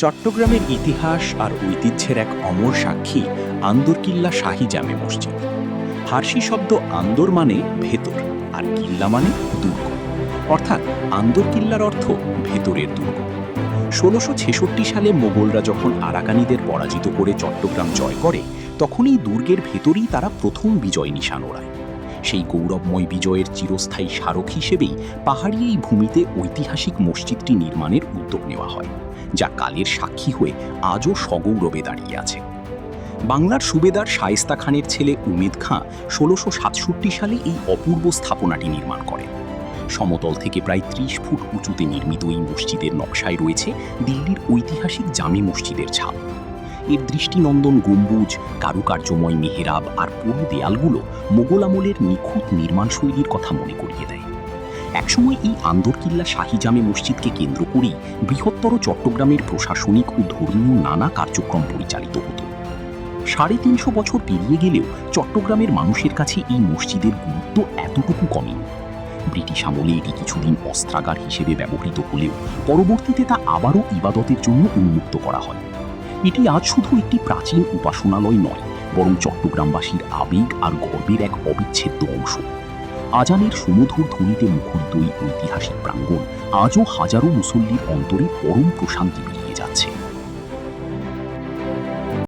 চট্টগ্রামের ইতিহাস আর ঐতিহ্যের এক অমর সাক্ষী আন্দরকিল্লা শাহী জামে মসজিদ। ফার্সি শব্দ আন্দর মানে ভেতর আর কিল্লা মানে দুর্গ, অর্থাৎ আন্দরকিল্লার অর্থ ভেতরের দুর্গ। ১৬৬৬ সালে মোগলরা যখন আরাকানিদের পরাজিত করে চট্টগ্রাম জয় করে, তখন এই দুর্গের ভেতরেই তারা প্রথম বিজয় নিশান ওড়ায়। সেই গৌরবময় বিজয়ের চিরস্থায়ী স্মারক হিসেবেই পাহাড়ি এই ভূমিতে ঐতিহাসিক মসজিদটি নির্মাণের উদ্যোগ নেওয়া হয়, যা কালের সাক্ষী হয়ে আজও সগৌরবে দাঁড়িয়ে আছে। বাংলার সুবেদার শায়েস্তা খানের ছেলে উমেদ খাঁ ১৬৬৭ সালে এই অপূর্ব স্থাপনাটি নির্মাণ করেন। সমতল থেকে প্রায় ৩০ ফুট উঁচুতে নির্মিত এই মসজিদের নকশায় রয়েছে দিল্লির ঐতিহাসিক জামে মসজিদের ছাপ। এর দৃষ্টিনন্দন গম্বুজ, কারুকার্যময় মেহেরাব আর পুরু দেয়ালগুলো মোগল আমলের নিখুঁত নির্মাণশৈলীর কথা মনে করিয়ে দেয়। একসময় এই আন্দরকিল্লা শাহী জামে মসজিদকে কেন্দ্র করেই বৃহত্তর চট্টগ্রামের প্রশাসনিক ও ধর্মীয় নানা কার্যক্রম পরিচালিত হতো। ৩৫০ বছর পেরিয়ে গেলেও চট্টগ্রামের মানুষের কাছে এই মসজিদের গুরুত্ব এতটুকু কমেনি। ব্রিটিশ আমলে এটি কিছুদিন অস্ত্রাগার হিসেবে ব্যবহৃত হলেও পরবর্তীতে তা আবারও ইবাদতের জন্য উন্মুক্ত করা হয়। এটি আজ শুধু একটি প্রাচীন উপাসনালয় নয়, বরং চট্টগ্রামবাসীর আবেগ আর গর্বের এক অবিচ্ছেদ্য অংশ। আজানের সুমধুর ধ্বনিতে মুখরিত এই ঐতিহাসিক প্রাঙ্গণ আজও হাজারো মুসল্লির অন্তরে পরম প্রশান্তি বিলিয়ে যাচ্ছে।